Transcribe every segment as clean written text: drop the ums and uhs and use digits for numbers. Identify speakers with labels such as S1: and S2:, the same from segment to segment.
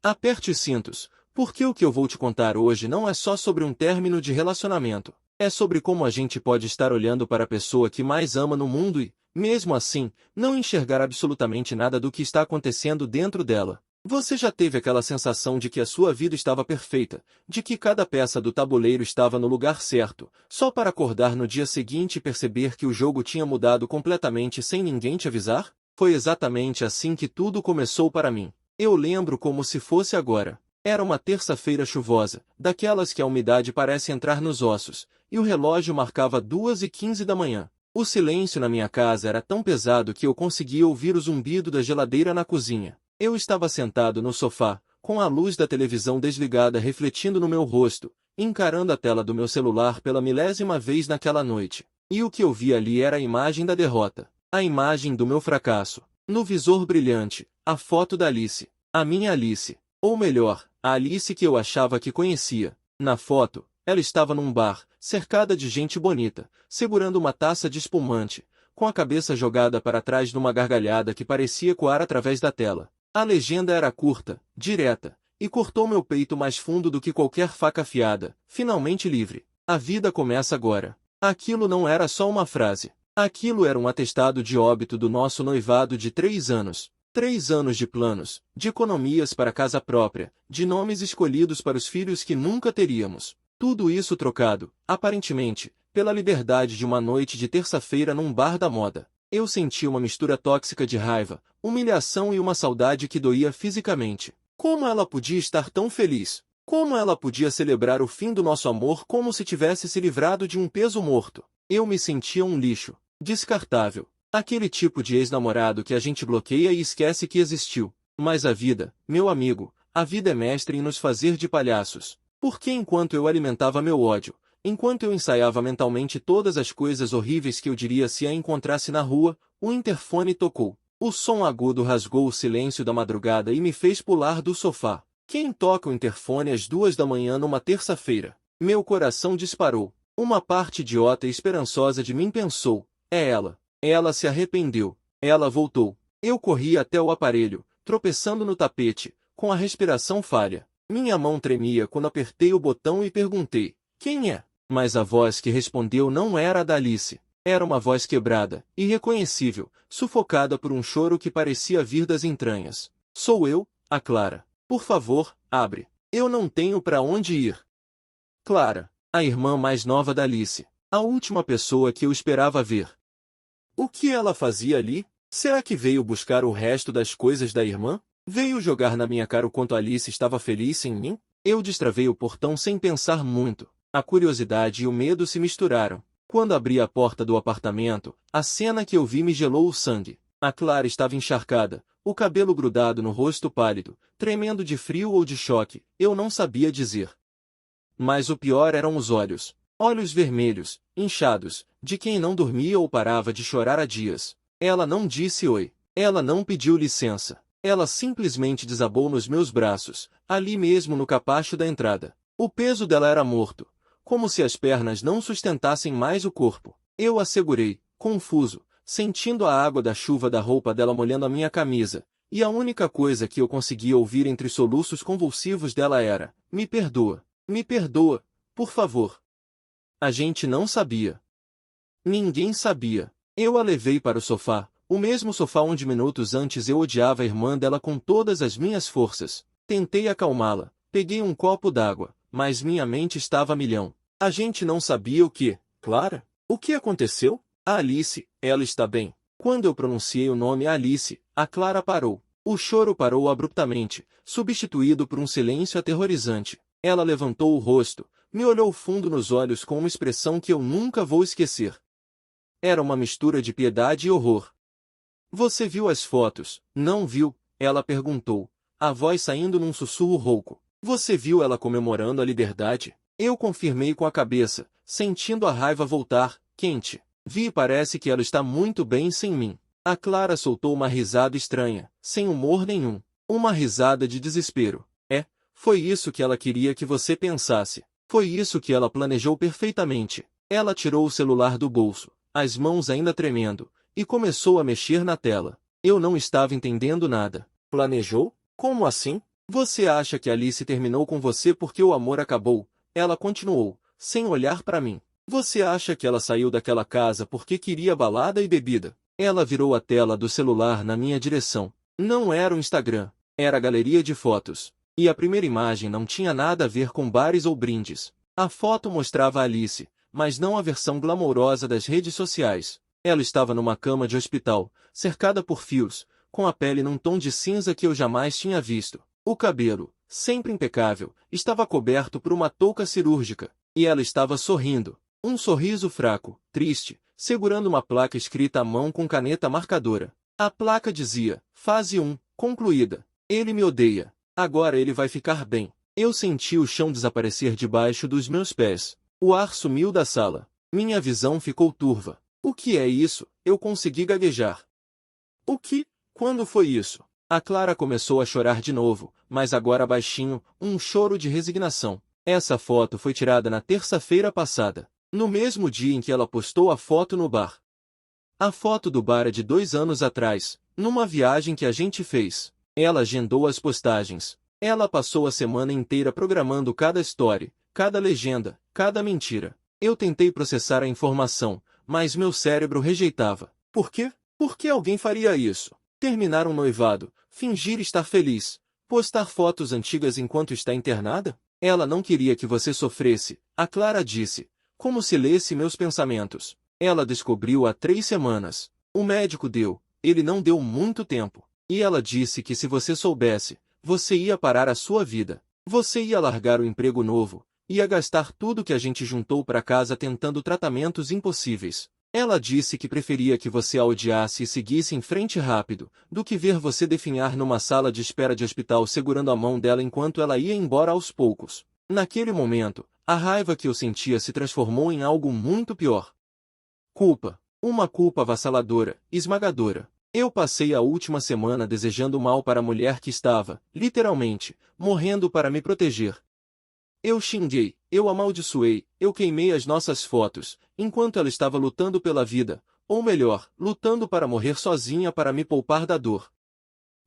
S1: Aperte os cintos, porque o que eu vou te contar hoje não é só sobre um término de relacionamento. É sobre como a gente pode estar olhando para a pessoa que mais ama no mundo e, mesmo assim, não enxergar absolutamente nada do que está acontecendo dentro dela. Você já teve aquela sensação de que a sua vida estava perfeita, de que cada peça do tabuleiro estava no lugar certo, só para acordar no dia seguinte e perceber que o jogo tinha mudado completamente sem ninguém te avisar? Foi exatamente assim que tudo começou para mim. Eu lembro como se fosse agora. Era uma terça-feira chuvosa, daquelas que a umidade parece entrar nos ossos, e o relógio marcava 2h15 da manhã. O silêncio na minha casa era tão pesado que eu conseguia ouvir o zumbido da geladeira na cozinha. Eu estava sentado no sofá, com a luz da televisão desligada refletindo no meu rosto, encarando a tela do meu celular pela milésima vez naquela noite. E o que eu vi ali era a imagem da derrota, a imagem do meu fracasso. No visor brilhante, a foto da Alice, a minha Alice, ou melhor, a Alice que eu achava que conhecia. Na foto, ela estava num bar, cercada de gente bonita, segurando uma taça de espumante, com a cabeça jogada para trás numa gargalhada que parecia ecoar através da tela. A legenda era curta, direta, e cortou meu peito mais fundo do que qualquer faca afiada. Finalmente livre. A vida começa agora. Aquilo não era só uma frase. Aquilo era um atestado de óbito do nosso noivado de 3 anos. 3 anos de planos, de economias para casa própria, de nomes escolhidos para os filhos que nunca teríamos. Tudo isso trocado, aparentemente, pela liberdade de uma noite de terça-feira num bar da moda. Eu senti uma mistura tóxica de raiva, humilhação e uma saudade que doía fisicamente. Como ela podia estar tão feliz? Como ela podia celebrar o fim do nosso amor como se tivesse se livrado de um peso morto? Eu me sentia um lixo, descartável. Aquele tipo de ex-namorado que a gente bloqueia e esquece que existiu. Mas a vida, meu amigo, a vida é mestre em nos fazer de palhaços. Porque enquanto eu alimentava meu ódio, enquanto eu ensaiava mentalmente todas as coisas horríveis que eu diria se a encontrasse na rua, o interfone tocou. O som agudo rasgou o silêncio da madrugada e me fez pular do sofá. Quem toca o interfone às 2 da manhã numa terça-feira? Meu coração disparou. Uma parte idiota e esperançosa de mim pensou, é ela. Ela se arrependeu. Ela voltou. Eu corri até o aparelho, tropeçando no tapete, com a respiração falha. Minha mão tremia quando apertei o botão e perguntei, quem é? Mas a voz que respondeu não era a da Alice. Era uma voz quebrada, irreconhecível, sufocada por um choro que parecia vir das entranhas. Sou eu, a Clara. Por favor, abre. Eu não tenho para onde ir. Clara, a irmã mais nova da Alice. A última pessoa que eu esperava ver. O que ela fazia ali? Será que veio buscar o resto das coisas da irmã? Veio jogar na minha cara o quanto Alice estava feliz sem mim? Eu destravei o portão sem pensar muito. A curiosidade e o medo se misturaram. Quando abri a porta do apartamento, a cena que eu vi me gelou o sangue. A Clara estava encharcada, o cabelo grudado no rosto pálido, tremendo de frio ou de choque, eu não sabia dizer. Mas o pior eram os olhos. Olhos vermelhos, inchados, de quem não dormia ou parava de chorar há dias. Ela não disse oi. Ela não pediu licença. Ela simplesmente desabou nos meus braços, ali mesmo no capacho da entrada. O peso dela era morto, como se as pernas não sustentassem mais o corpo. Eu a segurei, confuso, sentindo a água da chuva da roupa dela molhando a minha camisa, e a única coisa que eu conseguia ouvir entre soluços convulsivos dela era, me perdoa, por favor. A gente não sabia. Ninguém sabia. Eu a levei para o sofá, o mesmo sofá onde minutos antes eu odiava a irmã dela com todas as minhas forças. Tentei acalmá-la, peguei um copo d'água, mas minha mente estava a milhão. A gente não sabia o que, Clara? O que aconteceu? A Alice, ela está bem. Quando eu pronunciei o nome Alice, a Clara parou. O choro parou abruptamente, substituído por um silêncio aterrorizante. Ela levantou o rosto, me olhou fundo nos olhos com uma expressão que eu nunca vou esquecer. Era uma mistura de piedade e horror. Você viu as fotos? Não viu? Ela perguntou, a voz saindo num sussurro rouco. Você viu ela comemorando a liberdade? Eu confirmei com a cabeça, sentindo a raiva voltar, quente. Vi e parece que ela está muito bem sem mim. A Clara soltou uma risada estranha, sem humor nenhum. Uma risada de desespero. Foi isso que ela queria que você pensasse. Foi isso que ela planejou perfeitamente. Ela tirou o celular do bolso, as mãos ainda tremendo, e começou a mexer na tela. Eu não estava entendendo nada. Planejou? Como assim? Você acha que Alice terminou com você porque o amor acabou? Ela continuou, sem olhar para mim. Você acha que ela saiu daquela casa porque queria balada e bebida? Ela virou a tela do celular na minha direção. Não era o Instagram, era a galeria de fotos. E a primeira imagem não tinha nada a ver com bares ou brindes. A foto mostrava a Alice, mas não a versão glamourosa das redes sociais. Ela estava numa cama de hospital, cercada por fios, com a pele num tom de cinza que eu jamais tinha visto. O cabelo, sempre impecável, estava coberto por uma touca cirúrgica, e ela estava sorrindo. Um sorriso fraco, triste, segurando uma placa escrita à mão com caneta marcadora. A placa dizia, fase 1, concluída. Ele me odeia. Agora ele vai ficar bem. Eu senti o chão desaparecer debaixo dos meus pés. O ar sumiu da sala. Minha visão ficou turva. O que é isso? Eu consegui gaguejar. O que? Quando foi isso? A Clara começou a chorar de novo, mas agora baixinho, um choro de resignação. Essa foto foi tirada na terça-feira passada, no mesmo dia em que ela postou a foto no bar. A foto do bar é de 2 anos atrás, numa viagem que a gente fez. Ela agendou as postagens. Ela passou a semana inteira programando cada story, cada legenda, cada mentira. Eu tentei processar a informação, mas meu cérebro rejeitava. Por quê? Por que alguém faria isso? Terminar um noivado, fingir estar feliz, postar fotos antigas enquanto está internada? Ela não queria que você sofresse, a Clara disse, como se lesse meus pensamentos. Ela descobriu há 3 semanas. O médico deu, ele não deu muito tempo. E ela disse que se você soubesse, você ia parar a sua vida. Você ia largar o emprego novo, ia gastar tudo que a gente juntou para casa tentando tratamentos impossíveis. Ela disse que preferia que você a odiasse e seguisse em frente rápido, do que ver você definhar numa sala de espera de hospital segurando a mão dela enquanto ela ia embora aos poucos. Naquele momento, a raiva que eu sentia se transformou em algo muito pior. Culpa. Uma culpa avassaladora, esmagadora. Eu passei a última semana desejando mal para a mulher que estava, literalmente, morrendo para me proteger. Eu xinguei, eu amaldiçoei, eu queimei as nossas fotos, enquanto ela estava lutando pela vida, ou melhor, lutando para morrer sozinha para me poupar da dor.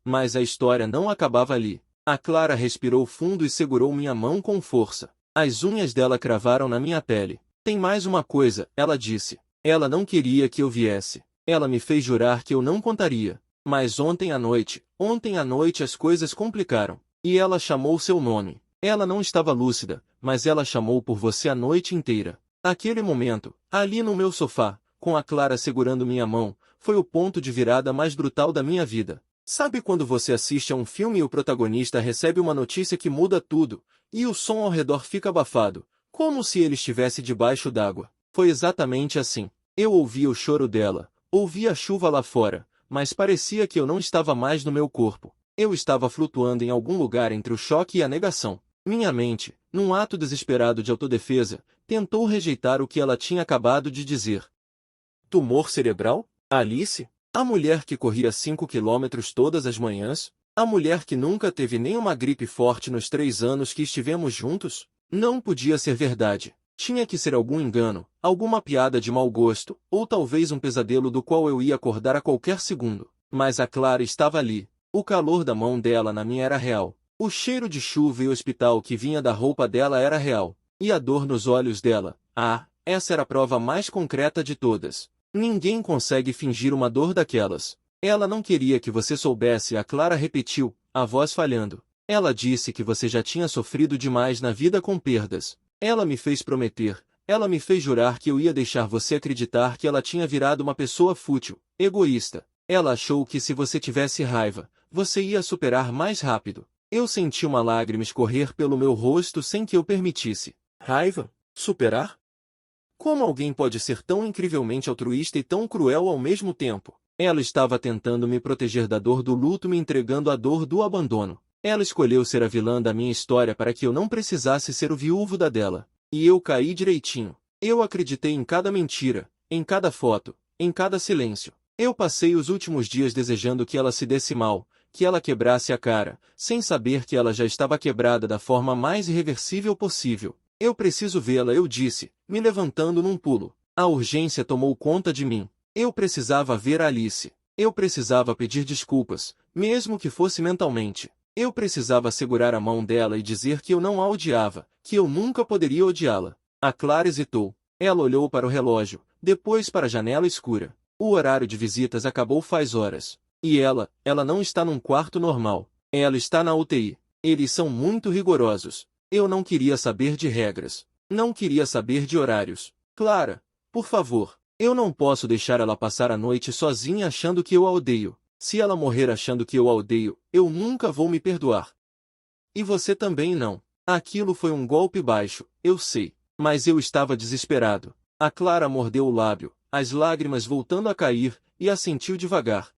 S1: Mas a história não acabava ali. A Clara respirou fundo e segurou minha mão com força. As unhas dela cravaram na minha pele. Tem mais uma coisa, ela disse. Ela não queria que eu viesse. Ela me fez jurar que eu não contaria. Mas ontem à noite as coisas complicaram. E ela chamou seu nome. Ela não estava lúcida, mas ela chamou por você a noite inteira. Aquele momento, ali no meu sofá, com a Clara segurando minha mão, foi o ponto de virada mais brutal da minha vida. Sabe quando você assiste a um filme e o protagonista recebe uma notícia que muda tudo, e o som ao redor fica abafado, como se ele estivesse debaixo d'água? Foi exatamente assim. Eu ouvia o choro dela, ouvia a chuva lá fora, mas parecia que eu não estava mais no meu corpo. Eu estava flutuando em algum lugar entre o choque e a negação. Minha mente, num ato desesperado de autodefesa, tentou rejeitar o que ela tinha acabado de dizer. Tumor cerebral? Alice? A mulher que corria 5 quilômetros todas as manhãs? A mulher que nunca teve nenhuma gripe forte nos 3 anos que estivemos juntos? Não podia ser verdade. Tinha que ser algum engano, alguma piada de mau gosto, ou talvez um pesadelo do qual eu ia acordar a qualquer segundo. Mas a Clara estava ali. O calor da mão dela na minha era real. O cheiro de chuva e hospital que vinha da roupa dela era real. E a dor nos olhos dela. Ah, essa era a prova mais concreta de todas. Ninguém consegue fingir uma dor daquelas. Ela não queria que você soubesse, a Clara repetiu, a voz falhando. Ela disse que você já tinha sofrido demais na vida com perdas. Ela me fez prometer, ela me fez jurar que eu ia deixar você acreditar que ela tinha virado uma pessoa fútil, egoísta. Ela achou que se você tivesse raiva, você ia superar mais rápido. Eu senti uma lágrima escorrer pelo meu rosto sem que eu permitisse. Raiva? Superar? Como alguém pode ser tão incrivelmente altruísta e tão cruel ao mesmo tempo? Ela estava tentando me proteger da dor do luto, me entregando à dor do abandono. Ela escolheu ser a vilã da minha história para que eu não precisasse ser o viúvo da dela. E eu caí direitinho. Eu acreditei em cada mentira, em cada foto, em cada silêncio. Eu passei os últimos dias desejando que ela se desse mal, que ela quebrasse a cara, sem saber que ela já estava quebrada da forma mais irreversível possível. Eu preciso vê-la, eu disse, me levantando num pulo. A urgência tomou conta de mim. Eu precisava ver a Alice. Eu precisava pedir desculpas, mesmo que fosse mentalmente. Eu precisava segurar a mão dela e dizer que eu não a odiava, que eu nunca poderia odiá-la. A Clara hesitou. Ela olhou para o relógio, depois para a janela escura. O horário de visitas acabou faz horas. E ela não está num quarto normal. Ela está na UTI. Eles são muito rigorosos. Eu não queria saber de regras. Não queria saber de horários. Clara, por favor, eu não posso deixar ela passar a noite sozinha achando que eu a odeio. Se ela morrer achando que eu a odeio, eu nunca vou me perdoar. E você também não. Aquilo foi um golpe baixo, eu sei. Mas eu estava desesperado. A Clara mordeu o lábio, as lágrimas voltando a cair, e assentiu devagar.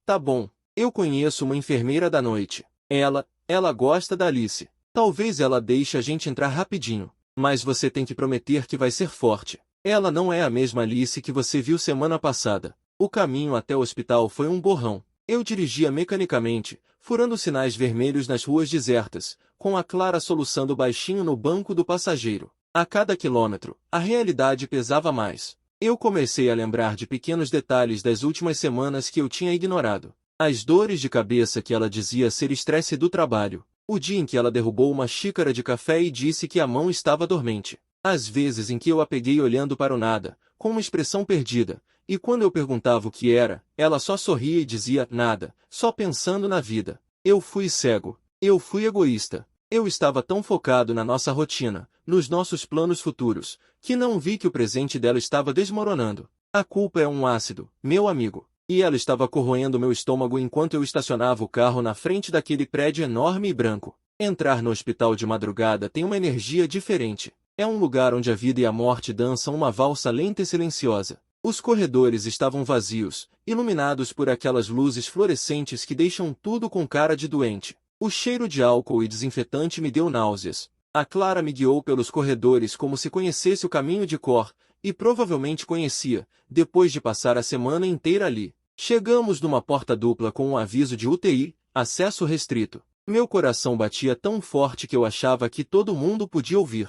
S1: Tá bom, eu conheço uma enfermeira da noite. Ela gosta da Alice. Talvez ela deixe a gente entrar rapidinho. Mas você tem que prometer que vai ser forte. Ela não é a mesma Alice que você viu semana passada. O caminho até o hospital foi um borrão. Eu dirigia mecanicamente, furando sinais vermelhos nas ruas desertas, com a Clara soluçando baixinho no banco do passageiro. A cada quilômetro, a realidade pesava mais. Eu comecei a lembrar de pequenos detalhes das últimas semanas que eu tinha ignorado. As dores de cabeça que ela dizia ser estresse do trabalho. O dia em que ela derrubou uma xícara de café e disse que a mão estava dormente. As vezes em que eu a peguei olhando para o nada, com uma expressão perdida, e quando eu perguntava o que era, ela só sorria e dizia nada, só pensando na vida. Eu fui cego. Eu fui egoísta. Eu estava tão focado na nossa rotina, nos nossos planos futuros, que não vi que o presente dela estava desmoronando. A culpa é um ácido, meu amigo. E ela estava corroendo meu estômago enquanto eu estacionava o carro na frente daquele prédio enorme e branco. Entrar no hospital de madrugada tem uma energia diferente. É um lugar onde a vida e a morte dançam uma valsa lenta e silenciosa. Os corredores estavam vazios, iluminados por aquelas luzes fluorescentes que deixam tudo com cara de doente. O cheiro de álcool e desinfetante me deu náuseas. A Clara me guiou pelos corredores como se conhecesse o caminho de cor, e provavelmente conhecia, depois de passar a semana inteira ali. Chegamos numa porta dupla com um aviso de UTI, acesso restrito. Meu coração batia tão forte que eu achava que todo mundo podia ouvir.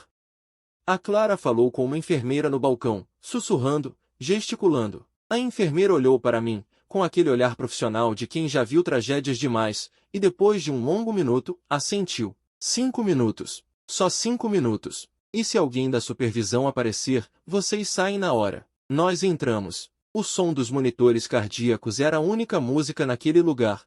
S1: A Clara falou com uma enfermeira no balcão, sussurrando, gesticulando. A enfermeira olhou para mim, com aquele olhar profissional de quem já viu tragédias demais, e depois de um longo minuto, assentiu. 5 minutos. Só 5 minutos. E se alguém da supervisão aparecer, vocês saem na hora. Nós entramos. O som dos monitores cardíacos era a única música naquele lugar.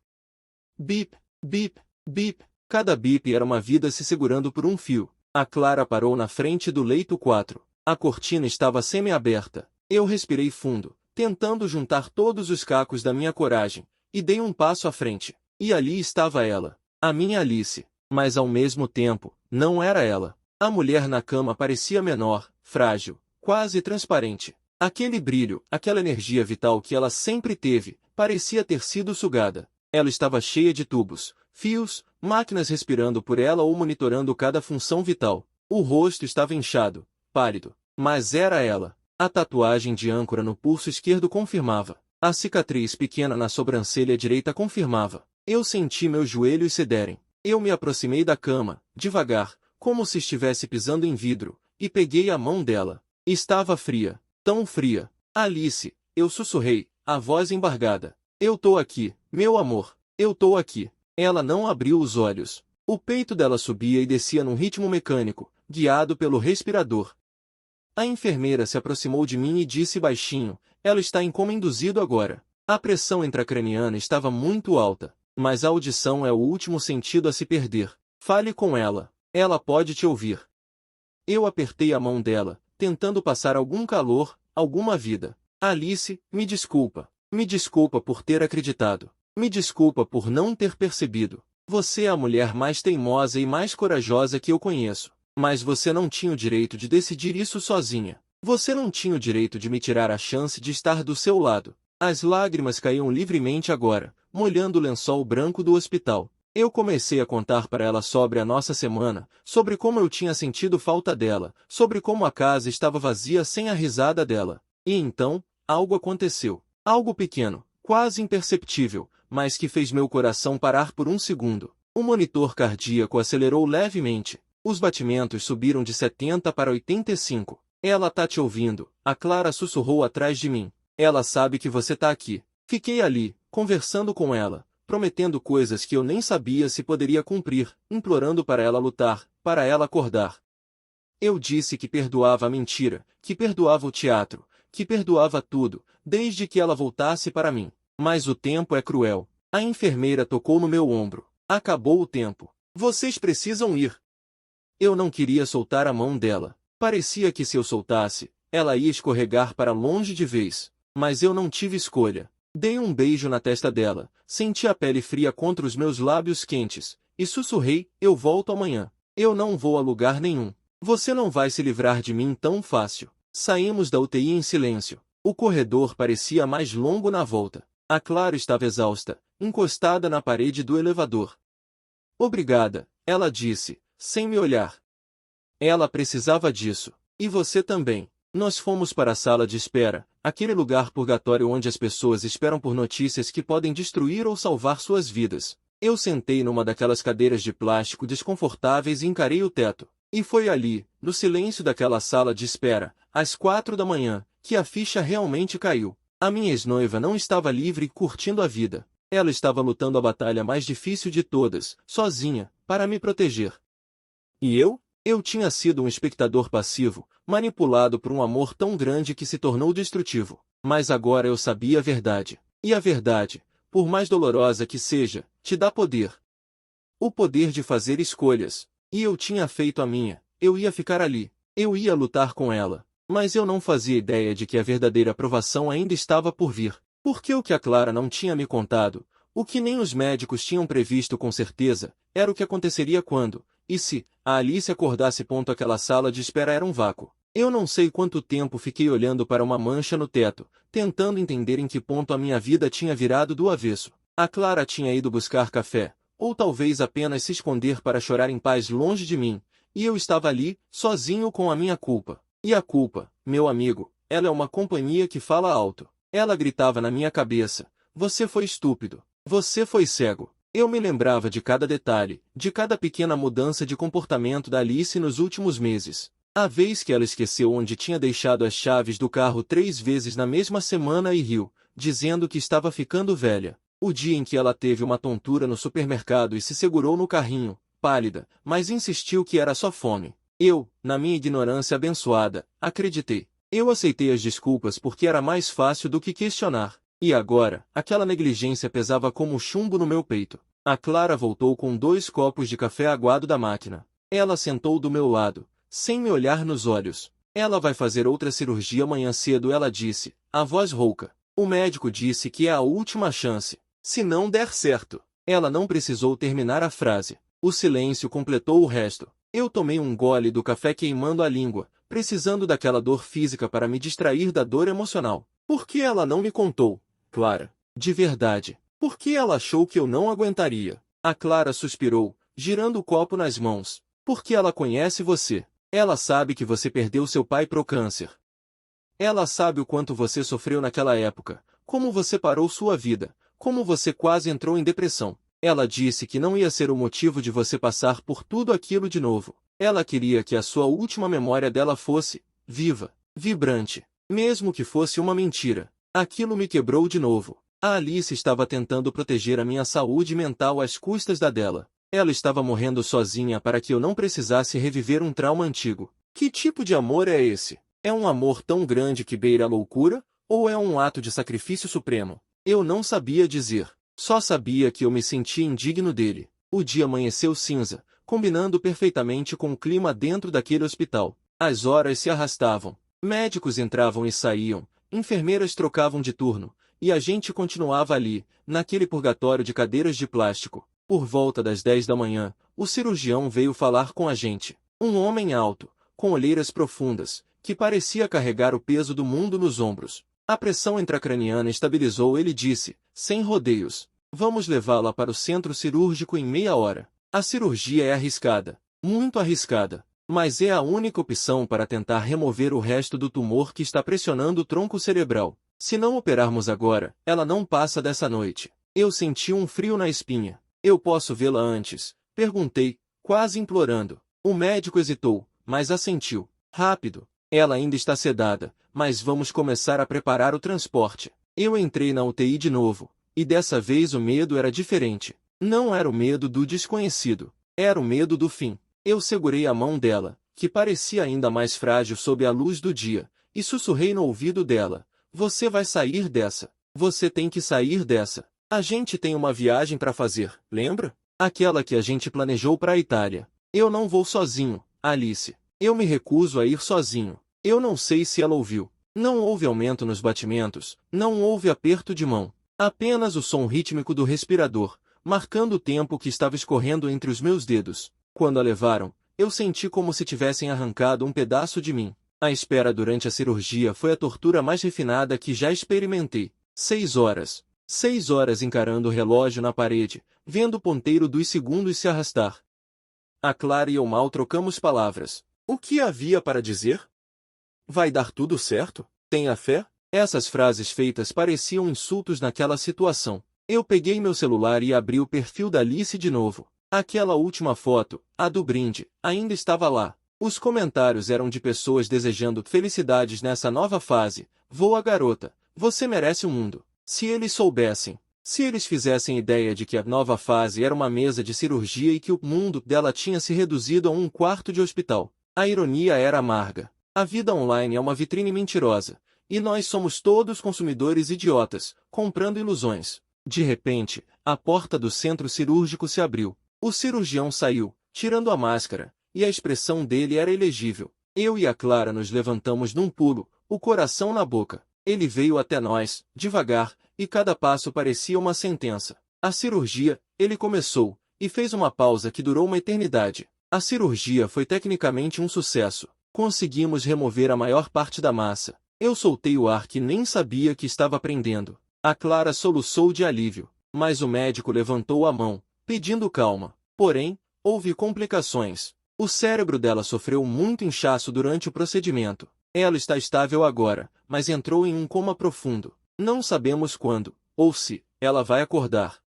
S1: Bip, bip, bip. Cada bip era uma vida se segurando por um fio. A Clara parou na frente do leito 4. A cortina estava semi-aberta. Eu respirei fundo, tentando juntar todos os cacos da minha coragem, e dei um passo à frente. E ali estava ela, a minha Alice. Mas ao mesmo tempo, não era ela. A mulher na cama parecia menor, frágil, quase transparente. Aquele brilho, aquela energia vital que ela sempre teve, parecia ter sido sugada. Ela estava cheia de tubos, fios, máquinas respirando por ela ou monitorando cada função vital. O rosto estava inchado, pálido. Mas era ela. A tatuagem de âncora no pulso esquerdo confirmava. A cicatriz pequena na sobrancelha direita confirmava. Eu senti meus joelhos cederem. Eu me aproximei da cama, devagar, como se estivesse pisando em vidro, e peguei a mão dela. Estava fria, tão fria. Alice, eu sussurrei, a voz embargada. Eu tô aqui, meu amor, eu tô aqui. Ela não abriu os olhos. O peito dela subia e descia num ritmo mecânico, guiado pelo respirador. A enfermeira se aproximou de mim e disse baixinho, ela está em coma induzido agora. A pressão intracraniana estava muito alta, mas a audição é o último sentido a se perder. Fale com ela. Ela pode te ouvir. Eu apertei a mão dela, tentando passar algum calor, alguma vida. Alice, me desculpa. Me desculpa por ter acreditado. Me desculpa por não ter percebido. Você é a mulher mais teimosa e mais corajosa que eu conheço. Mas você não tinha o direito de decidir isso sozinha. Você não tinha o direito de me tirar a chance de estar do seu lado. As lágrimas caíam livremente agora, molhando o lençol branco do hospital. Eu comecei a contar para ela sobre a nossa semana, sobre como eu tinha sentido falta dela, sobre como a casa estava vazia sem a risada dela. E então, algo aconteceu. Algo pequeno, quase imperceptível, mas que fez meu coração parar por um segundo. O monitor cardíaco acelerou levemente. Os batimentos subiram de 70 para 85. Ela tá te ouvindo, a Clara sussurrou atrás de mim. Ela sabe que você tá aqui. Fiquei ali, conversando com ela, prometendo coisas que eu nem sabia se poderia cumprir, implorando para ela lutar, para ela acordar. Eu disse que perdoava a mentira, que perdoava o teatro, que perdoava tudo, desde que ela voltasse para mim. Mas o tempo é cruel. A enfermeira tocou no meu ombro. Acabou o tempo. Vocês precisam ir. Eu não queria soltar a mão dela. Parecia que se eu soltasse, ela ia escorregar para longe de vez. Mas eu não tive escolha. Dei um beijo na testa dela, senti a pele fria contra os meus lábios quentes, e sussurrei, eu volto amanhã. Eu não vou a lugar nenhum. Você não vai se livrar de mim tão fácil. Saímos da UTI em silêncio. O corredor parecia mais longo na volta. A Clara estava exausta, encostada na parede do elevador. Obrigada, ela disse, sem me olhar. Ela precisava disso. E você também. Nós fomos para a sala de espera, aquele lugar purgatório onde as pessoas esperam por notícias que podem destruir ou salvar suas vidas. Eu sentei numa daquelas cadeiras de plástico desconfortáveis e encarei o teto. E foi ali, no silêncio daquela sala de espera, às 4 da manhã, que a ficha realmente caiu. A minha ex-noiva não estava livre e curtindo a vida. Ela estava lutando a batalha mais difícil de todas, sozinha, para me proteger. E eu? Eu tinha sido um espectador passivo, manipulado por um amor tão grande que se tornou destrutivo. Mas agora eu sabia a verdade. E a verdade, por mais dolorosa que seja, te dá poder. O poder de fazer escolhas. E eu tinha feito a minha. Eu ia ficar ali. Eu ia lutar com ela. Mas eu não fazia ideia de que a verdadeira aprovação ainda estava por vir. Porque o que a Clara não tinha me contado, o que nem os médicos tinham previsto com certeza, era o que aconteceria quando, e se, a Alice acordasse. Aquela sala de espera era um vácuo. Eu não sei quanto tempo fiquei olhando para uma mancha no teto, tentando entender em que ponto a minha vida tinha virado do avesso. A Clara tinha ido buscar café, ou talvez apenas se esconder para chorar em paz longe de mim, e eu estava ali, sozinho com a minha culpa. E a culpa, meu amigo, ela é uma companhia que fala alto. Ela gritava na minha cabeça, você foi estúpido, você foi cego. Eu me lembrava de cada detalhe, de cada pequena mudança de comportamento da Alice nos últimos meses. A vez que ela esqueceu onde tinha deixado as chaves do carro 3 vezes na mesma semana e riu, dizendo que estava ficando velha. O dia em que ela teve uma tontura no supermercado e se segurou no carrinho, pálida, mas insistiu que era só fome. Eu, na minha ignorância abençoada, acreditei. Eu aceitei as desculpas porque era mais fácil do que questionar. E agora, aquela negligência pesava como chumbo no meu peito. A Clara voltou com 2 copos de café aguado da máquina. Ela sentou do meu lado, sem me olhar nos olhos. Ela vai fazer outra cirurgia amanhã cedo, ela disse, a voz rouca. O médico disse que é a última chance. Se não der certo. Ela não precisou terminar a frase. O silêncio completou o resto. Eu tomei um gole do café queimando a língua, precisando daquela dor física para me distrair da dor emocional. Por que ela não me contou? Clara. De verdade. Por que ela achou que eu não aguentaria? A Clara suspirou, girando o copo nas mãos. Porque ela conhece você. Ela sabe que você perdeu seu pai pro câncer. Ela sabe o quanto você sofreu naquela época, como você parou sua vida, como você quase entrou em depressão. Ela disse que não ia ser o motivo de você passar por tudo aquilo de novo. Ela queria que a sua última memória dela fosse viva, vibrante, mesmo que fosse uma mentira. Aquilo me quebrou de novo. A Alice estava tentando proteger a minha saúde mental às custas da dela. Ela estava morrendo sozinha para que eu não precisasse reviver um trauma antigo. Que tipo de amor é esse? É um amor tão grande que beira a loucura? Ou é um ato de sacrifício supremo? Eu não sabia dizer. Só sabia que eu me sentia indigno dele. O dia amanheceu cinza, combinando perfeitamente com o clima dentro daquele hospital. As horas se arrastavam. Médicos entravam e saíam, enfermeiras trocavam de turno, e a gente continuava ali, naquele purgatório de cadeiras de plástico. Por volta das 10 da manhã, o cirurgião veio falar com a gente. Um homem alto, com olheiras profundas, que parecia carregar o peso do mundo nos ombros. A pressão intracraniana estabilizou. Ele disse, sem rodeios, vamos levá-la para o centro cirúrgico em meia hora. A cirurgia é arriscada, muito arriscada, mas é a única opção para tentar remover o resto do tumor que está pressionando o tronco cerebral. Se não operarmos agora, ela não passa dessa noite. Eu senti um frio na espinha. Eu posso vê-la antes? Perguntei, quase implorando. O médico hesitou, mas assentiu. Rápido. Ela ainda está sedada, mas vamos começar a preparar o transporte. Eu entrei na UTI de novo, E dessa vez o medo era diferente. Não era o medo do desconhecido. Era o medo do fim. Eu segurei a mão dela, que parecia ainda mais frágil sob a luz do dia, e sussurrei no ouvido dela: "Você vai sair dessa. Você tem que sair dessa. A gente tem uma viagem para fazer, lembra? Aquela que a gente planejou para a Itália. Eu não vou sozinho, Alice. Eu me recuso a ir sozinho." Eu não sei se ela ouviu. Não houve aumento nos batimentos, não houve aperto de mão. Apenas o som rítmico do respirador, marcando o tempo que estava escorrendo entre os meus dedos. Quando a levaram, eu senti como se tivessem arrancado um pedaço de mim. A espera durante a cirurgia foi a tortura mais refinada que já experimentei. 6 horas. 6 horas encarando o relógio na parede, vendo o ponteiro dos segundos se arrastar. A Clara e eu mal trocamos palavras. O que havia para dizer? Vai dar tudo certo? Tenha fé? Essas frases feitas pareciam insultos naquela situação. Eu peguei meu celular e abri o perfil da Alice de novo. Aquela última foto, a do brinde, ainda estava lá. Os comentários eram de pessoas desejando felicidades nessa nova fase. Voa, garota. Você merece o mundo. Se eles soubessem. Se eles fizessem ideia de que a nova fase era uma mesa de cirurgia e que o mundo dela tinha se reduzido a um quarto de hospital. A ironia era amarga. A vida online é uma vitrine mentirosa. E nós somos todos consumidores idiotas, comprando ilusões. De repente, a porta do centro cirúrgico se abriu. O cirurgião saiu, tirando a máscara, e a expressão dele era ilegível. Eu e a Clara nos levantamos num pulo, o coração na boca. Ele veio até nós, devagar, e cada passo parecia uma sentença. A cirurgia, ele começou, e fez uma pausa que durou uma eternidade. A cirurgia foi tecnicamente um sucesso. Conseguimos remover a maior parte da massa. Eu soltei o ar que nem sabia que estava prendendo. A Clara soluçou de alívio, mas o médico levantou a mão, pedindo calma. Porém, houve complicações. O cérebro dela sofreu muito inchaço durante o procedimento. Ela está estável agora, mas entrou em um coma profundo. Não sabemos quando, ou se, ela vai acordar.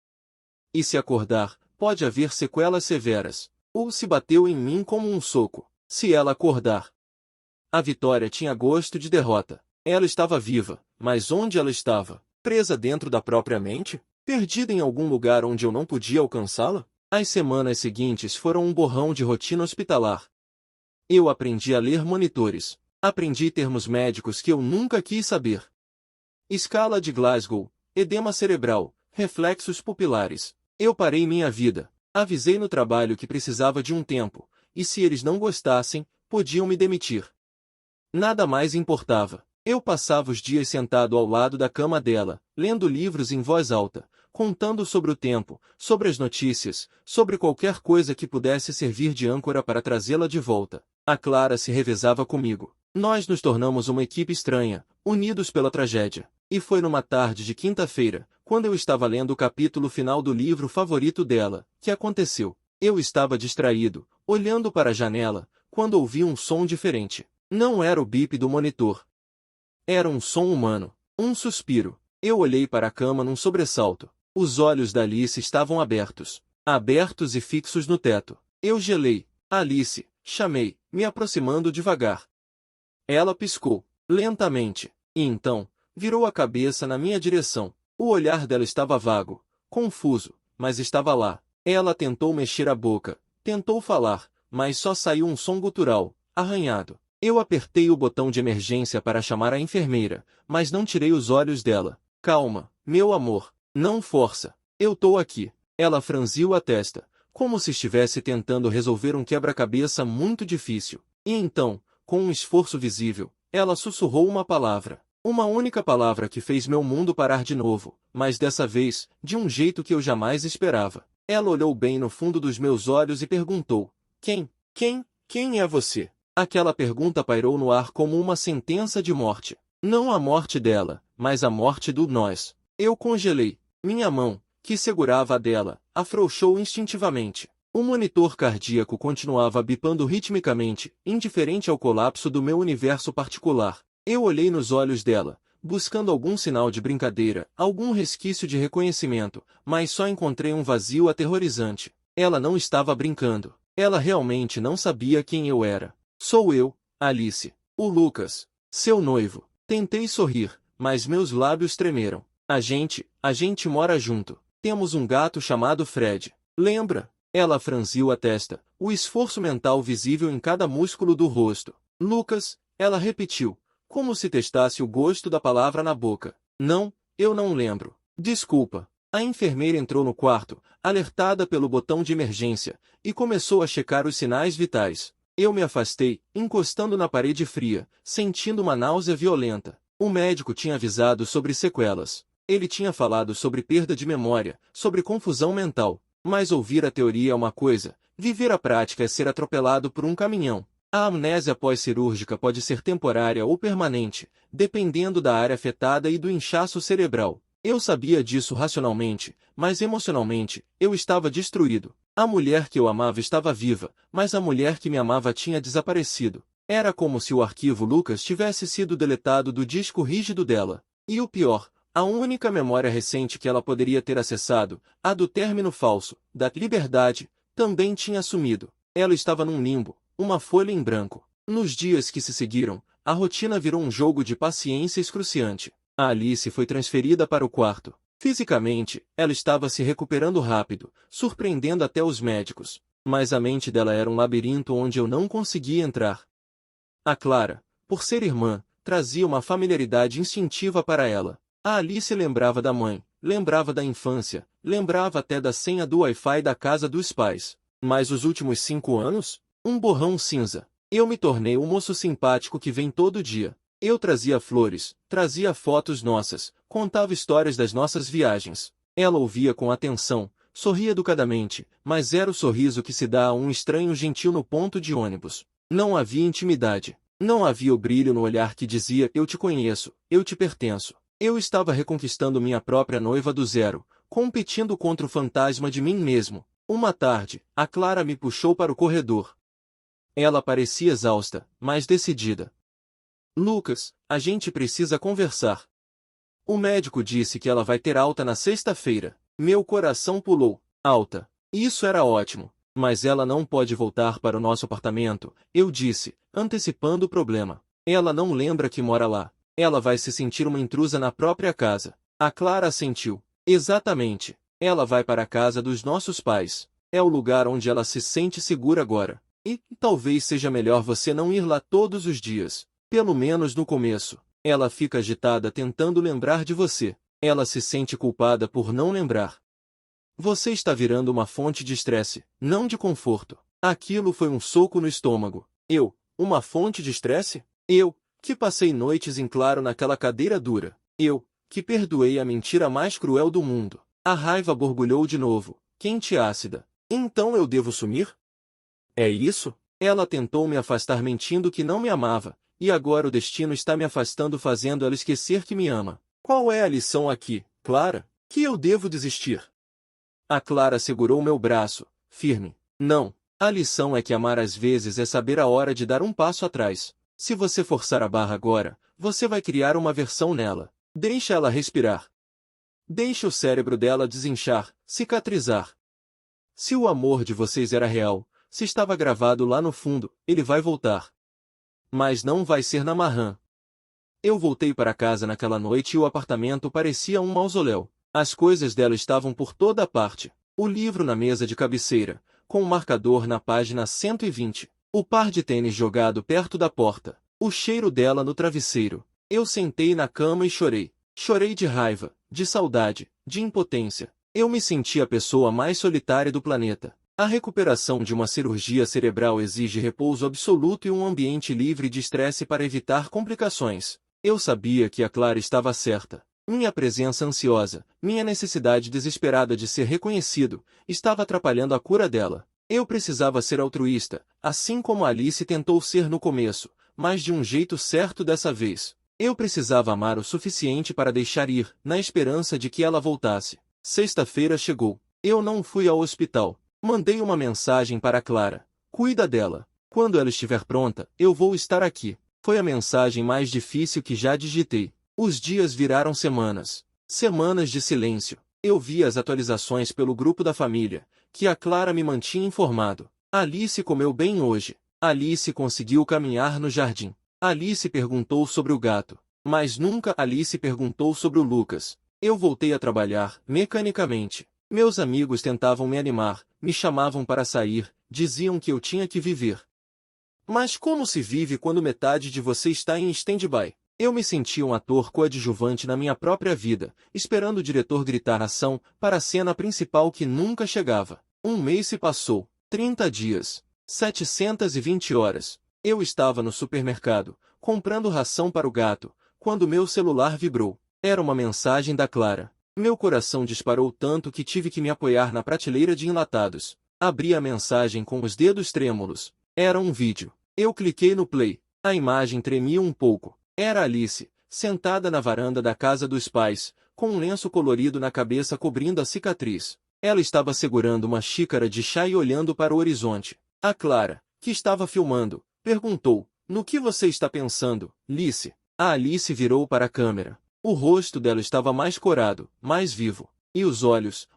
S1: E se acordar, pode haver sequelas severas. Ou se bateu em mim como um soco. Se ela acordar. A vitória tinha gosto de derrota. Ela estava viva, mas onde ela estava? Presa dentro da própria mente? Perdida em algum lugar onde eu não podia alcançá-la? As semanas seguintes foram um borrão de rotina hospitalar. Eu aprendi a ler monitores. Aprendi termos médicos que eu nunca quis saber. Escala de Glasgow, edema cerebral, reflexos pupilares. Eu parei minha vida. Avisei no trabalho que precisava de um tempo, e se eles não gostassem, podiam me demitir. Nada mais importava. Eu passava os dias sentado ao lado da cama dela, lendo livros em voz alta, contando sobre o tempo, sobre as notícias, sobre qualquer coisa que pudesse servir de âncora para trazê-la de volta. A Clara se revezava comigo. Nós nos tornamos uma equipe estranha, unidos pela tragédia. E foi numa tarde de quinta-feira, quando eu estava lendo o capítulo final do livro favorito dela, que aconteceu. Eu estava distraído, olhando para a janela, quando ouvi um som diferente. Não era o bip do monitor. Era um som humano, um suspiro. Eu olhei para a cama num sobressalto. Os olhos da Alice estavam abertos. Abertos e fixos no teto. Eu gelei. Alice, chamei, me aproximando devagar. Ela piscou, lentamente, e então, virou a cabeça na minha direção. O olhar dela estava vago, confuso, mas estava lá. Ela tentou mexer a boca, tentou falar, mas só saiu um som gutural, arranhado. Eu apertei o botão de emergência para chamar a enfermeira, mas não tirei os olhos dela. Calma, meu amor, não força. Eu tô aqui. Ela franziu a testa, como se estivesse tentando resolver um quebra-cabeça muito difícil. E então, com um esforço visível, ela sussurrou uma palavra. Uma única palavra que fez meu mundo parar de novo, mas dessa vez, de um jeito que eu jamais esperava. Ela olhou bem no fundo dos meus olhos e perguntou: Quem é você? Aquela pergunta pairou no ar como uma sentença de morte. Não a morte dela, mas a morte do nós. Eu congelei. Minha mão, que segurava a dela, afrouxou instintivamente. O monitor cardíaco continuava bipando ritmicamente, indiferente ao colapso do meu universo particular. Eu olhei nos olhos dela, buscando algum sinal de brincadeira, algum resquício de reconhecimento, mas só encontrei um vazio aterrorizante. Ela não estava brincando. Ela realmente não sabia quem eu era. Sou eu, Alice, o Lucas, seu noivo. Tentei sorrir, mas meus lábios tremeram. A gente mora junto. Temos um gato chamado Fred. Lembra? Ela franziu a testa, o esforço mental visível em cada músculo do rosto. Lucas, ela repetiu, como se testasse o gosto da palavra na boca. Não, eu não lembro. Desculpa. A enfermeira entrou no quarto, alertada pelo botão de emergência, e começou a checar os sinais vitais. Eu me afastei, encostando na parede fria, sentindo uma náusea violenta. O médico tinha avisado sobre sequelas. Ele tinha falado sobre perda de memória, sobre confusão mental. Mas ouvir a teoria é uma coisa, viver a prática é ser atropelado por um caminhão. A amnésia pós-cirúrgica pode ser temporária ou permanente, dependendo da área afetada e do inchaço cerebral. Eu sabia disso racionalmente, mas emocionalmente, eu estava destruído. A mulher que eu amava estava viva, mas a mulher que me amava tinha desaparecido. Era como se o arquivo Lucas tivesse sido deletado do disco rígido dela. E o pior, a única memória recente que ela poderia ter acessado, a do término falso, da liberdade, também tinha sumido. Ela estava num limbo, uma folha em branco. Nos dias que se seguiram, a rotina virou um jogo de paciência excruciante. A Alice foi transferida para o quarto. Fisicamente, ela estava se recuperando rápido, surpreendendo até os médicos. Mas a mente dela era um labirinto onde eu não conseguia entrar. A Clara, por ser irmã, trazia uma familiaridade instintiva para ela. A Alice lembrava da mãe, lembrava da infância, lembrava até da senha do Wi-Fi da casa dos pais. Mas os últimos 5 anos? Um borrão cinza. Eu me tornei o moço simpático que vem todo dia. Eu trazia flores, trazia fotos nossas, contava histórias das nossas viagens. Ela ouvia com atenção, sorria educadamente, mas era o sorriso que se dá a um estranho gentil no ponto de ônibus. Não havia intimidade. Não havia o brilho no olhar que dizia eu te conheço, eu te pertenço. Eu estava reconquistando minha própria noiva do zero, competindo contra o fantasma de mim mesmo. Uma tarde, a Clara me puxou para o corredor. Ela parecia exausta, mas decidida. Lucas, a gente precisa conversar. O médico disse que ela vai ter alta na sexta-feira. Meu coração pulou. Alta. Isso era ótimo. Mas ela não pode voltar para o nosso apartamento, eu disse, antecipando o problema. Ela não lembra que mora lá. Ela vai se sentir uma intrusa na própria casa. A Clara assentiu. Exatamente. Ela vai para a casa dos nossos pais. É o lugar onde ela se sente segura agora. E talvez seja melhor você não ir lá todos os dias. Pelo menos no começo. Ela fica agitada tentando lembrar de você. Ela se sente culpada por não lembrar. Você está virando uma fonte de estresse, não de conforto. Aquilo foi um soco no estômago. Eu, uma fonte de estresse? Eu, que passei noites em claro naquela cadeira dura. Eu, que perdoei a mentira mais cruel do mundo. A raiva borbulhou de novo, quente e ácida. Então eu devo sumir? É isso? Ela tentou me afastar mentindo que não me amava, e agora o destino está me afastando fazendo ela esquecer que me ama. Qual é a lição aqui, Clara? Que eu devo desistir? A Clara segurou meu braço, firme. Não, a lição é que amar às vezes é saber a hora de dar um passo atrás. Se você forçar a barra agora, você vai criar uma versão nela. Deixa ela respirar. Deixe o cérebro dela desinchar, cicatrizar. Se o amor de vocês era real, se estava gravado lá no fundo, ele vai voltar. Mas não vai ser na marrã. Eu voltei para casa naquela noite e o apartamento parecia um mausoléu. As coisas dela estavam por toda parte. O livro na mesa de cabeceira, com o marcador na página 120. O par de tênis jogado perto da porta. O cheiro dela no travesseiro. Eu sentei na cama e chorei. Chorei de raiva, de saudade, de impotência. Eu me senti a pessoa mais solitária do planeta. A recuperação de uma cirurgia cerebral exige repouso absoluto e um ambiente livre de estresse para evitar complicações. Eu sabia que a Clara estava certa. Minha presença ansiosa, minha necessidade desesperada de ser reconhecido, estava atrapalhando a cura dela. Eu precisava ser altruísta, assim como Alice tentou ser no começo, mas de um jeito certo dessa vez. Eu precisava amar o suficiente para deixar ir, na esperança de que ela voltasse. Sexta-feira chegou. Eu não fui ao hospital. Mandei uma mensagem para Clara. Cuida dela. Quando ela estiver pronta, eu vou estar aqui. Foi a mensagem mais difícil que já digitei. Os dias viraram semanas. Semanas de silêncio. Eu vi as atualizações pelo grupo da família, que a Clara me mantinha informado. Alice comeu bem hoje. Alice conseguiu caminhar no jardim. Alice perguntou sobre o gato. Mas nunca Alice perguntou sobre o Lucas. Eu voltei a trabalhar, mecanicamente. Meus amigos tentavam me animar, me chamavam para sair, diziam que eu tinha que viver. Mas como se vive quando metade de você está em stand-by? Eu me sentia um ator coadjuvante na minha própria vida, esperando o diretor gritar ação para a cena principal que nunca chegava. Um mês se passou, 30 dias, 720 horas. Eu estava no supermercado, comprando ração para o gato, quando meu celular vibrou. Era uma mensagem da Clara. Meu coração disparou tanto que tive que me apoiar na prateleira de enlatados. Abri a mensagem com os dedos trêmulos. Era um vídeo. Eu cliquei no play. A imagem tremia um pouco. Era Alice, sentada na varanda da casa dos pais, com um lenço colorido na cabeça cobrindo a cicatriz. Ela estava segurando uma xícara de chá e olhando para o horizonte. A Clara, que estava filmando, perguntou: "No que você está pensando, Alice?" A Alice virou para a câmera. O rosto dela estava mais corado, mais vivo. E os olhos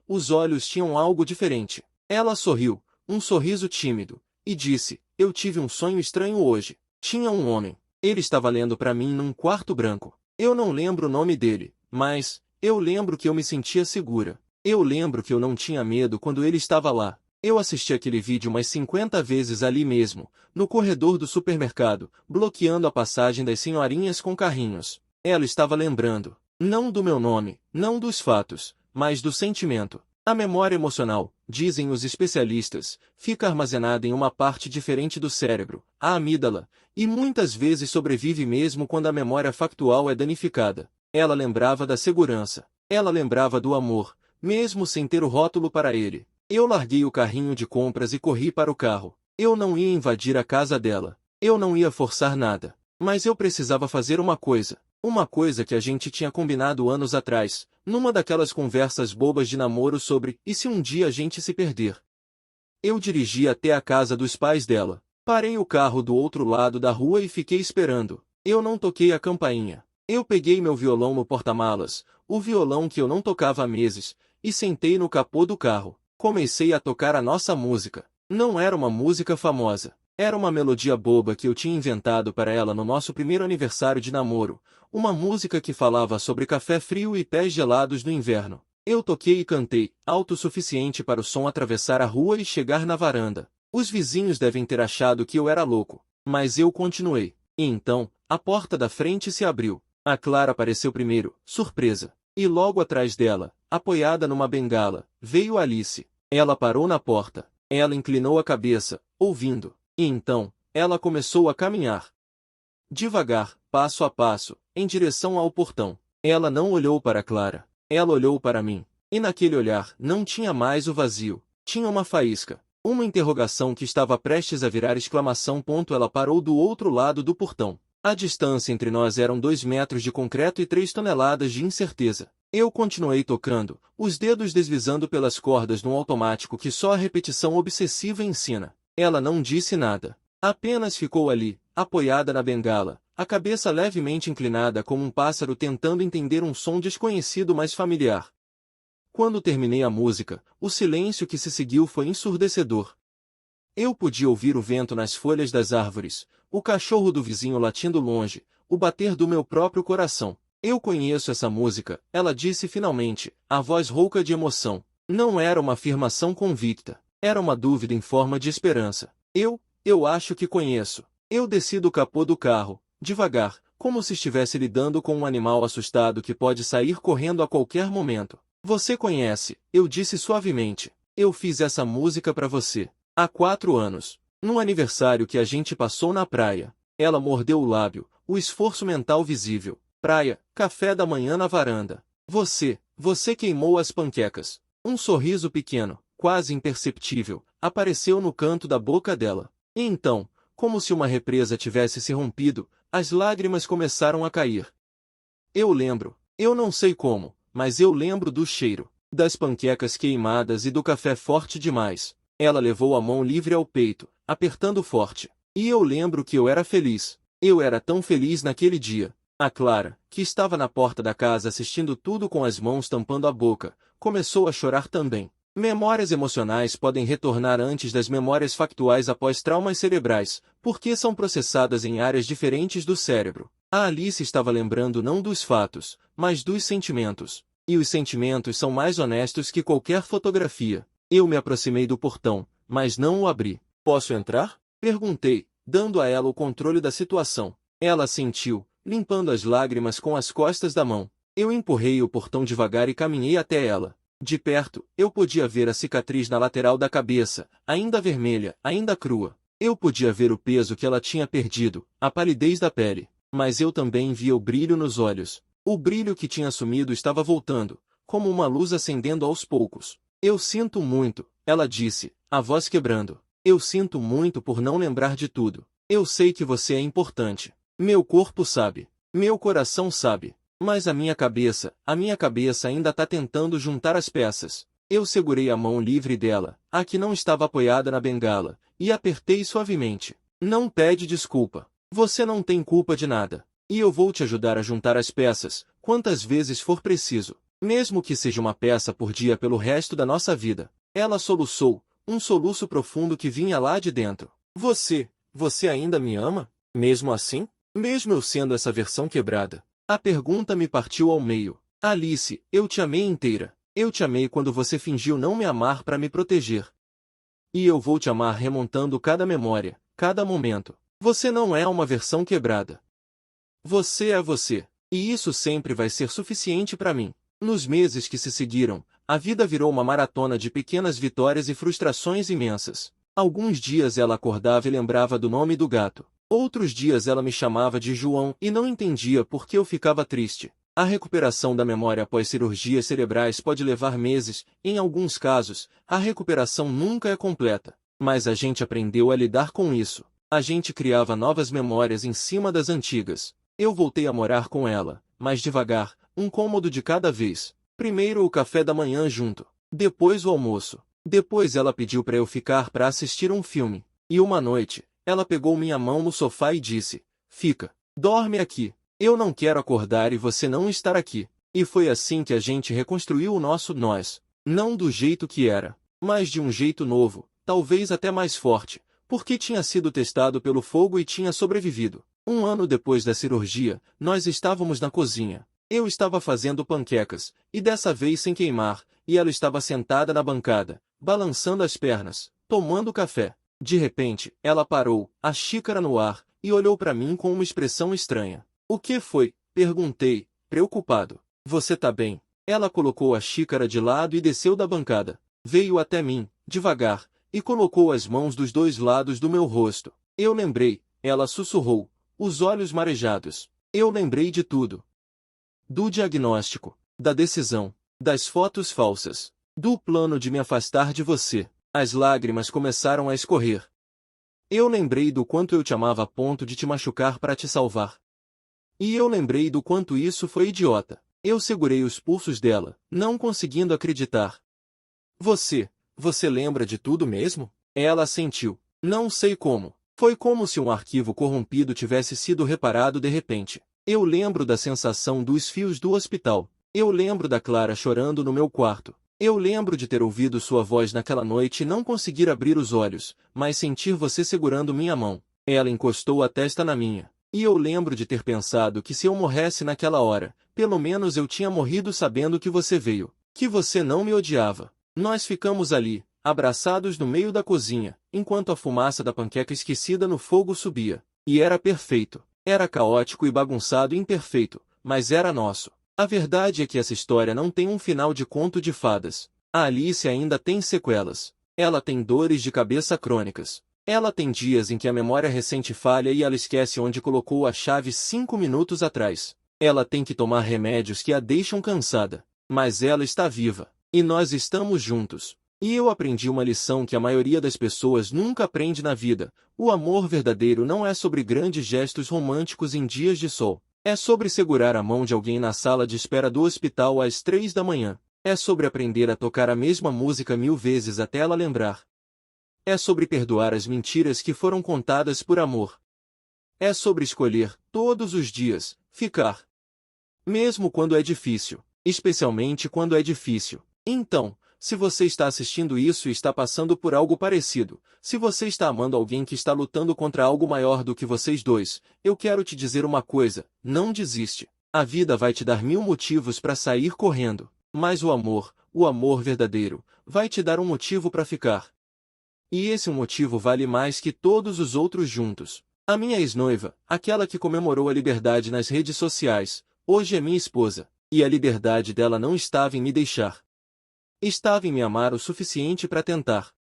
S1: tinham algo diferente. Ela sorriu, um sorriso tímido, e disse: "Eu tive um sonho estranho hoje. Tinha um homem. Ele estava lendo para mim num quarto branco. Eu não lembro o nome dele, mas eu lembro que eu me sentia segura. Eu lembro que eu não tinha medo quando ele estava lá. Eu assisti aquele vídeo umas 50 vezes ali mesmo, no corredor do supermercado, bloqueando a passagem das senhorinhas com carrinhos. Ela estava lembrando, não do meu nome, não dos fatos, mas do sentimento. A memória emocional, dizem os especialistas, fica armazenada em uma parte diferente do cérebro, a amígdala, e muitas vezes sobrevive mesmo quando a memória factual é danificada. Ela lembrava da segurança. Ela lembrava do amor, mesmo sem ter o rótulo para ele. Eu larguei o carrinho de compras e corri para o carro. Eu não ia invadir a casa dela. Eu não ia forçar nada. Mas eu precisava fazer uma coisa. Uma coisa que a gente tinha combinado anos atrás, numa daquelas conversas bobas de namoro sobre "e se um dia a gente se perder?". Eu dirigi até a casa dos pais dela. Parei o carro do outro lado da rua e fiquei esperando. Eu não toquei a campainha. Eu peguei meu violão no porta-malas, o violão que eu não tocava há meses, e sentei no capô do carro. Comecei a tocar a nossa música. Não era uma música famosa. Era uma melodia boba que eu tinha inventado para ela no nosso primeiro aniversário de namoro, uma música que falava sobre café frio e pés gelados no inverno. Eu toquei e cantei, alto o suficiente para o som atravessar a rua e chegar na varanda. Os vizinhos devem ter achado que eu era louco, mas eu continuei. E então, a porta da frente se abriu. A Clara apareceu primeiro, surpresa. E logo atrás dela, apoiada numa bengala, veio Alice. Ela parou na porta. Ela inclinou a cabeça, ouvindo. E então, ela começou a caminhar. Devagar, passo a passo, em direção ao portão. Ela não olhou para Clara. Ela olhou para mim. E naquele olhar não tinha mais o vazio. Tinha uma faísca. Uma interrogação que estava prestes a virar exclamação. Ela parou do outro lado do portão. A distância entre nós eram 2 metros de concreto e 3 toneladas de incerteza. Eu continuei tocando, os dedos deslizando pelas cordas num automático que só a repetição obsessiva ensina. Ela não disse nada. Apenas ficou ali, apoiada na bengala, a cabeça levemente inclinada como um pássaro tentando entender um som desconhecido mas familiar. Quando terminei a música, o silêncio que se seguiu foi ensurdecedor. Eu podia ouvir o vento nas folhas das árvores, o cachorro do vizinho latindo longe, o bater do meu próprio coração. "Eu conheço essa música", ela disse finalmente, a voz rouca de emoção. Não era uma afirmação convicta. Era uma dúvida em forma de esperança. Eu acho que conheço. Eu desci do capô do carro, devagar, como se estivesse lidando com um animal assustado que pode sair correndo a qualquer momento. "Você conhece", eu disse suavemente. "Eu fiz essa música para você. Há 4 anos. Num aniversário que a gente passou na praia." Ela mordeu o lábio, o esforço mental visível. "Praia, café da manhã na varanda. Você queimou as panquecas." Um sorriso pequeno, quase imperceptível, apareceu no canto da boca dela. E então, como se uma represa tivesse se rompido, as lágrimas começaram a cair. Eu lembro, eu não sei como, mas eu lembro do cheiro, das panquecas queimadas e do café forte demais. Ela levou a mão livre ao peito, apertando forte. E eu lembro que eu era feliz. Eu era tão feliz naquele dia. A Clara, que estava na porta da casa assistindo tudo com as mãos tampando a boca, começou a chorar também. Memórias emocionais podem retornar antes das memórias factuais após traumas cerebrais, porque são processadas em áreas diferentes do cérebro. A Alice estava lembrando não dos fatos, mas dos sentimentos. E os sentimentos são mais honestos que qualquer fotografia. Eu me aproximei do portão, mas não o abri. Posso entrar? Perguntei, dando a ela o controle da situação. Ela assentiu, limpando as lágrimas com as costas da mão. Eu empurrei o portão devagar e caminhei até ela. De perto, eu podia ver a cicatriz na lateral da cabeça, ainda vermelha, ainda crua. Eu podia ver o peso que ela tinha perdido, a palidez da pele. Mas eu também via o brilho nos olhos. O brilho que tinha sumido estava voltando, como uma luz acendendo aos poucos. Eu sinto muito, ela disse, a voz quebrando. Eu sinto muito por não lembrar de tudo. Eu sei que você é importante. Meu corpo sabe. Meu coração sabe. Mas a minha cabeça ainda está tentando juntar as peças. Eu segurei a mão livre dela, a que não estava apoiada na bengala, e apertei suavemente. Não pede desculpa. Você não tem culpa de nada. E eu vou te ajudar a juntar as peças, quantas vezes for preciso. Mesmo que seja uma peça por dia pelo resto da nossa vida. Ela soluçou, um soluço profundo que vinha lá de dentro. Você ainda me ama? Mesmo assim? Mesmo eu sendo essa versão quebrada? A pergunta me partiu ao meio. Alice, eu te amei inteira. Eu te amei quando você fingiu não me amar para me proteger. E eu vou te amar remontando cada memória, cada momento. Você não é uma versão quebrada. Você é você. E isso sempre vai ser suficiente para mim. Nos meses que se seguiram, a vida virou uma maratona de pequenas vitórias e frustrações imensas. Alguns dias ela acordava e lembrava do nome do gato. Outros dias ela me chamava de João e não entendia por que eu ficava triste. A recuperação da memória após cirurgias cerebrais pode levar meses, em alguns casos, a recuperação nunca é completa. Mas a gente aprendeu a lidar com isso. A gente criava novas memórias em cima das antigas. Eu voltei a morar com ela, mas devagar, um cômodo de cada vez. Primeiro o café da manhã junto, depois o almoço. Depois ela pediu para eu ficar para assistir um filme. E uma noite, ela pegou minha mão no sofá e disse, fica, dorme aqui. Eu não quero acordar e você não estar aqui. E foi assim que a gente reconstruiu o nosso nós. Não do jeito que era, mas de um jeito novo, talvez até mais forte, porque tinha sido testado pelo fogo e tinha sobrevivido. Um ano depois da cirurgia, nós estávamos na cozinha. Eu estava fazendo panquecas, e dessa vez sem queimar, e ela estava sentada na bancada, balançando as pernas, tomando café. De repente, ela parou, a xícara no ar, e olhou para mim com uma expressão estranha. O que foi? Perguntei, preocupado. Você tá bem? Ela colocou a xícara de lado e desceu da bancada. Veio até mim, devagar, e colocou as mãos dos dois lados do meu rosto. Eu lembrei, ela sussurrou, os olhos marejados. Eu lembrei de tudo. Do diagnóstico, da decisão, das fotos falsas, do plano de me afastar de você. As lágrimas começaram a escorrer. Eu lembrei do quanto eu te amava a ponto de te machucar para te salvar. E eu lembrei do quanto isso foi idiota. Eu segurei os pulsos dela, não conseguindo acreditar. Você lembra de tudo mesmo? Ela assentiu. Não sei como. Foi como se um arquivo corrompido tivesse sido reparado de repente. Eu lembro da sensação dos fios do hospital. Eu lembro da Clara chorando no meu quarto. Eu lembro de ter ouvido sua voz naquela noite e não conseguir abrir os olhos, mas sentir você segurando minha mão. Ela encostou a testa na minha. E eu lembro de ter pensado que se eu morresse naquela hora, pelo menos eu tinha morrido sabendo que você veio, que você não me odiava. Nós ficamos ali, abraçados no meio da cozinha, enquanto a fumaça da panqueca esquecida no fogo subia. E era perfeito. Era caótico e bagunçado e imperfeito, mas era nosso. A verdade é que essa história não tem um final de conto de fadas. A Alice ainda tem sequelas. Ela tem dores de cabeça crônicas. Ela tem dias em que a memória recente falha e ela esquece onde colocou a chave 5 minutos atrás. Ela tem que tomar remédios que a deixam cansada. Mas ela está viva. E nós estamos juntos. E eu aprendi uma lição que a maioria das pessoas nunca aprende na vida. O amor verdadeiro não é sobre grandes gestos românticos em dias de sol. É sobre segurar a mão de alguém na sala de espera do hospital às 3 da manhã. É sobre aprender a tocar a mesma música 1000 vezes até ela lembrar. É sobre perdoar as mentiras que foram contadas por amor. É sobre escolher, todos os dias, ficar. Mesmo quando é difícil. Especialmente quando é difícil. Então, se você está assistindo isso e está passando por algo parecido, se você está amando alguém que está lutando contra algo maior do que vocês dois, eu quero te dizer uma coisa, não desiste. A vida vai te dar 1000 motivos para sair correndo. Mas o amor verdadeiro, vai te dar um motivo para ficar. E esse motivo vale mais que todos os outros juntos. A minha ex-noiva, aquela que comemorou a liberdade nas redes sociais, hoje é minha esposa, e a liberdade dela não estava em me deixar. Estava em me amar o suficiente para tentar.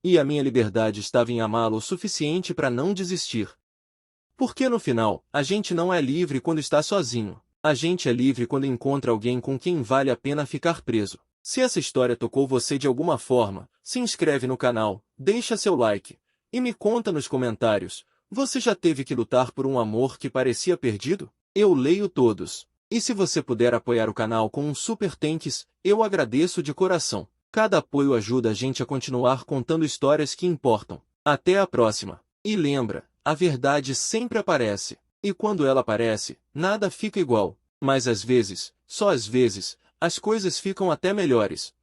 S1: E a minha liberdade estava em amá-lo o suficiente para não desistir. Porque no final, a gente não é livre quando está sozinho. A gente é livre quando encontra alguém com quem vale a pena ficar preso. Se essa história tocou você de alguma forma, se inscreve no canal, deixa seu like, e me conta nos comentários, você já teve que lutar por um amor que parecia perdido? Eu leio todos. E se você puder apoiar o canal com um super thanks, eu agradeço de coração. Cada apoio ajuda a gente a continuar contando histórias que importam. Até a próxima. E lembra, a verdade sempre aparece. E quando ela aparece, nada fica igual. Mas às vezes, só às vezes, as coisas ficam até melhores.